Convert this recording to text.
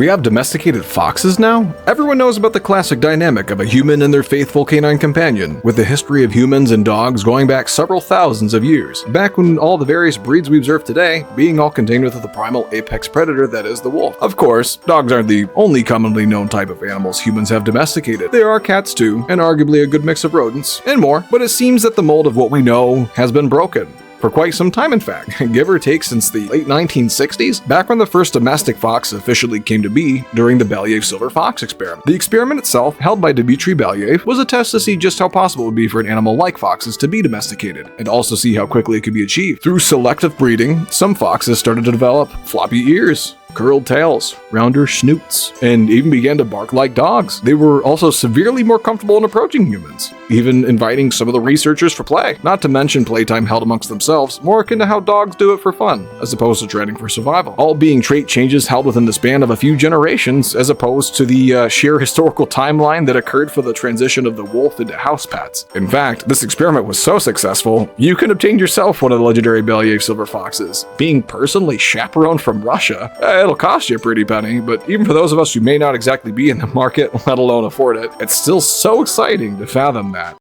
We have domesticated foxes now? Everyone knows about the classic dynamic of a human and their faithful canine companion, with the history of humans and dogs going back several thousands of years, back when all the various breeds we observe today being all contained within the primal apex predator that is the wolf. Of course, dogs aren't the only commonly known type of animals humans have domesticated. There are cats too, and arguably a good mix of rodents, and more, but it seems that the mold of what we know has been broken. For quite some time, in fact, give or take since the late 1960s, back when the first domestic fox officially came to be during the Belyaev Silver Fox experiment. The experiment itself, held by Dmitry Balyaev, was a test to see just how possible it would be for an animal like foxes to be domesticated, and also see how quickly it could be achieved. Through selective breeding, some foxes started to develop floppy ears, curled tails, rounder snoots, and even began to bark like dogs. They were also severely more comfortable in approaching humans, even inviting some of the researchers for play. Not to mention playtime held amongst themselves, more akin to how dogs do it for fun, as opposed to training for survival. All being trait changes held within the span of a few generations, as opposed to the sheer historical timeline that occurred for the transition of the wolf into Housepets. In fact, this experiment was so successful, you can obtain yourself one of the legendary Belyaev Silver Foxes, being personally chaperoned from Russia. It'll cost you a pretty penny, but even for those of us who may not exactly be in the market, let alone afford it, it's still so exciting to fathom that.